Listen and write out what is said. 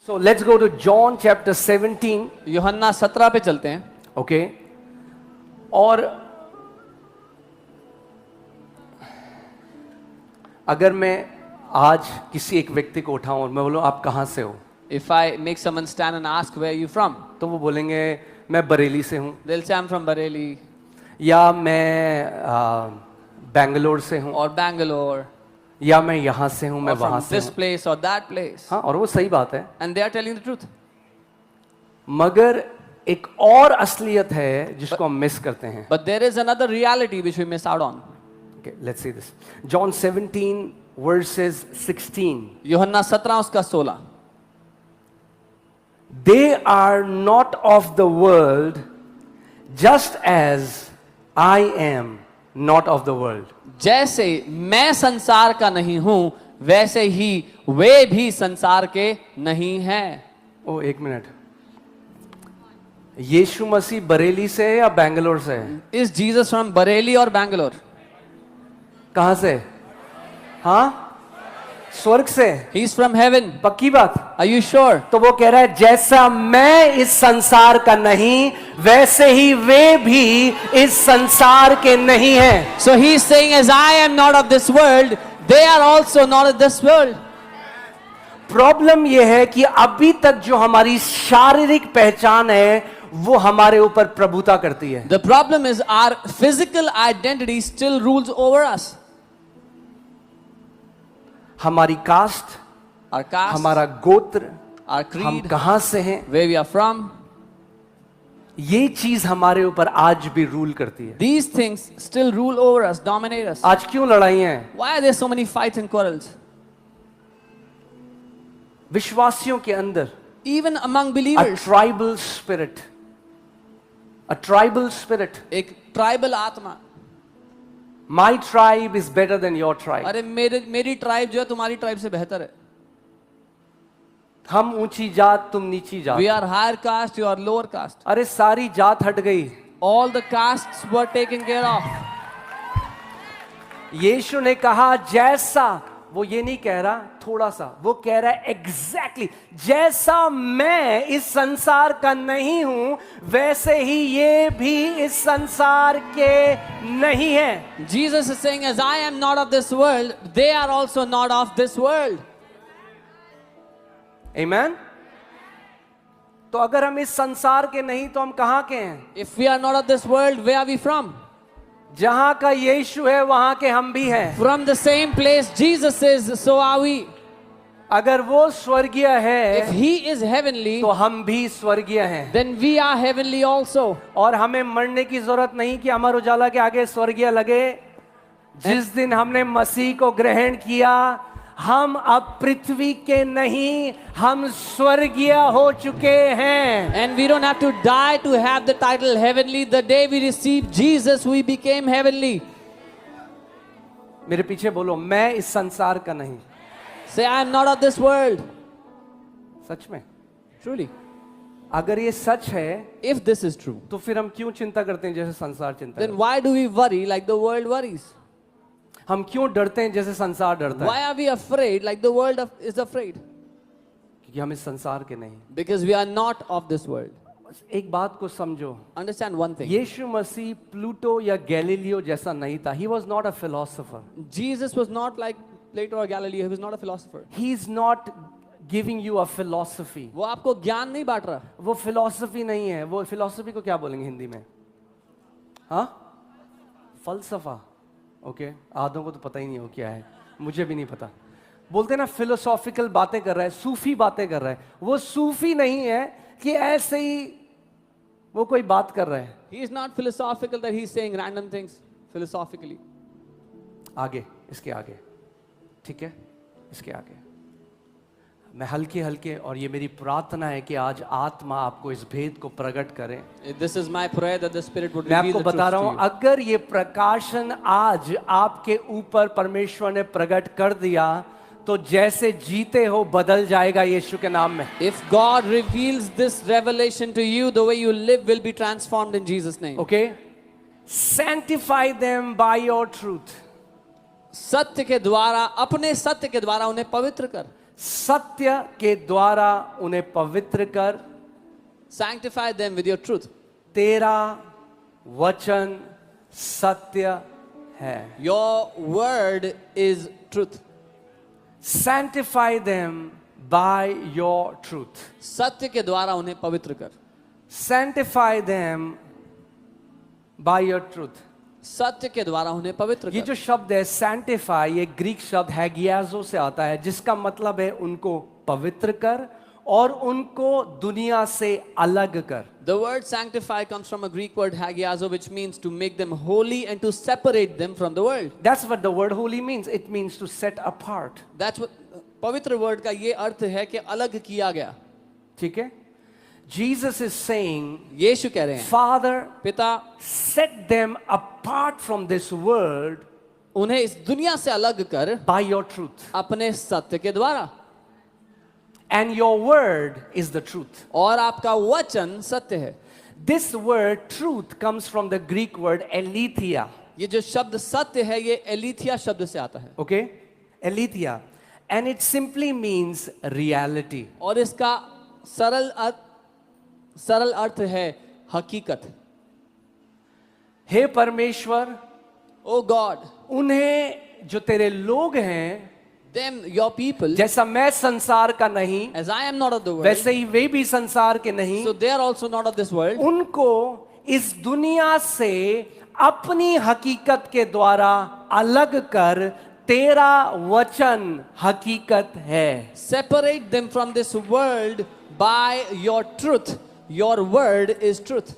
So let's go to John chapter 17. यूहन्ना 17 पे चलते हैं. Okay. और अगर मैं आज किसी एक व्यक्ति को उठाऊं और मैं बोलूं आप कहां से हो, If I make someone stand and ask where you from, तो वो बोलेंगे मैं बरेली से हूं, they'll say I'm from Bareilly या मैं बेंगलोर से हूं, or Bangalore या मैं यहां से हूं, मैं or वहां from से this हूं. place or that place, हाँ, और वो सही बात है. and they are telling the truth. मगर एक और असलियत है जिसको हम मिस करते हैं. But there is another reality which we miss out on. Okay, let's see this. John 17 verses 16. यूहन्ना 17 उसका 16. They are not of the world, just as I am not of the world. जैसे मैं संसार का नहीं हूं वैसे ही वे भी संसार के नहीं हैं. ओ एक मिनट, यीशु मसीह बरेली से है या बैंगलोर से है? Is Jesus from Bareilly or Bangalore? कहां से? हाँ, स्वर्ग से. He's from heaven. पक्की बात. Are you sure? तो वो कह रहा है जैसा मैं इस संसार का नहीं वैसे ही वे भी इस संसार के नहीं हैं. So he's saying, as I am not of this world, they are also not of this world. Problem यह है कि अभी तक जो हमारी शारीरिक पहचान है वो हमारे ऊपर प्रभुता करती है. The problem is our physical identity still rules over us. हमारी कास्ट, Our caste, हमारा गोत्र, our हम creed, कहां से हैं, where we are from, ये चीज हमारे ऊपर आज भी रूल करती है. these things still rule over us, dominate us. आज क्यों लड़ाई हैं? Why are there so many fights and quarrels? विश्वासियों के अंदर Even among a believers, tribal spirit, a tribal spirit. एक tribal आत्मा. My tribe is better than your tribe. अरे मेरी ट्राइब जो है तुम्हारी ट्राइब से बेहतर है. हम ऊंची जात, तुम नीची We जात. are higher caste, you are lower caste. अरे सारी जात हट गई. All the castes were taken care of. यीशु ने कहा जैसा, वो ये नहीं कह रहा थोड़ा सा, वो कह रहा है एग्जैक्टली जैसा मैं इस संसार का नहीं हूं वैसे ही ये भी इस संसार के नहीं हैं. Jesus is saying, as I am not of this world, they are also not of this world. आमेन. तो अगर हम इस संसार के नहीं तो हम कहां के हैं? If we are not of this world, where are we from? जहां का यीशु है वहां के हम भी हैं. From the same place Jesus is, so are we. अगर वो स्वर्गीय है If he is heavenly, तो हम भी स्वर्गीय हैं. then we are heavenly also. और हमें मरने की जरूरत नहीं कि अमर उजाला के आगे स्वर्गीय लगे. जिस दिन हमने मसीह को ग्रहण किया हम अब पृथ्वी के नहीं, हम स्वर्गीय हो चुके हैं. And we don't have to die to have the title heavenly. The day we received Jesus, we became heavenly. मेरे पीछे बोलो, मैं इस संसार का नहीं. Say, I am not of this world. सच में Truly. अगर ये सच है If this is true, तो फिर हम क्यों चिंता करते हैं जैसे संसार चिंता then करता why do we worry like the world worries? है? हम क्यों डरते हैं जैसे संसार डरता Why है? are we afraid like the world is afraid? क्योंकि हम इस संसार के नहीं. Because we are not of this world. बस एक बात को समझो, Understand one thing. यीशु मसीह प्लूटो या गैलीलियो जैसा नहीं था. He was not a philosopher. Jesus was not like Plato or Galileo. He was not a philosopher. He is not giving you a philosophy. वो आपको ज्ञान नहीं बांट रहा. वो फिलॉसफी नहीं है. वो फिलॉसफी को क्या बोलेंगे हिंदी में? हाँ, फलसफा. ओके, आधों को तो पता ही नहीं हो क्या है, मुझे भी नहीं पता. बोलते ना फिलोसॉफिकल बातें कर रहा है, सूफी बातें कर रहा है. वो सूफी नहीं है कि ऐसे ही वो कोई बात कर रहा है. He is not philosophical that he is saying random things philosophically. आगे, इसके आगे, ठीक है, इसके आगे मैं हल्के हल्के, और ये मेरी प्रार्थना है कि आज आत्मा आपको इस भेद को प्रकट करे. This is my prayer that the Spirit would मैं reveal आपको the truth बता रहा to हूं, you. अगर ये प्रकाशन आज आपके ऊपर परमेश्वर ने प्रकट कर दिया तो जैसे जीते हो बदल जाएगा यीशु के नाम में. If God reveals this revelation to you, the way you live will be transformed in Jesus' name. Okay, sanctify them by your truth. सत्य के द्वारा, अपने सत्य के द्वारा उन्हें पवित्र कर. सत्य के द्वारा उन्हें पवित्र कर, Sanctify them with your truth. तेरा वचन सत्य है. Your word is truth. Sanctify them by your truth. सत्य के द्वारा उन्हें पवित्र कर. Sanctify them by your truth. सत्य के द्वारा उन्हें पवित्र ये कर. जो शब्द है सैंटिफाई, ये ग्रीक शब्द हैगियाजो से आता है, जिसका मतलब है उनको पवित्र कर और उनको दुनिया से अलग कर. The word sanctify comes from a Greek word hagiazo, which means to make them holy and to separate them from the world. That's what the word holy means. It means to set apart. That's what पवित्र word का ये अर्थ है कि अलग किया गया. ठीक है? Jesus is saying, यीशु कह रहे हैं, Father, पिता set them apart from this world उन्हें इस दुनिया से अलग कर by your truth. अपने सत्य के द्वारा. And your word is the truth. और आपका वचन सत्य है. This word truth comes from the Greek word aletheia. ये जो शब्द सत्य है ये एलिथिया शब्द से आता है. Okay? Aletheia. And it simply means reality. और इसका सरल अर्थ है हकीकत. हे परमेश्वर, ओ गॉड, उन्हें जो तेरे लोग हैं, them your people, जैसा मैं संसार का नहीं, as I am not of the world, वैसे ही वे भी संसार के नहीं, so they are also not of this world. उनको इस दुनिया से अपनी हकीकत के द्वारा अलग कर, तेरा वचन हकीकत है. Separate them from this world by your truth. Your word is truth.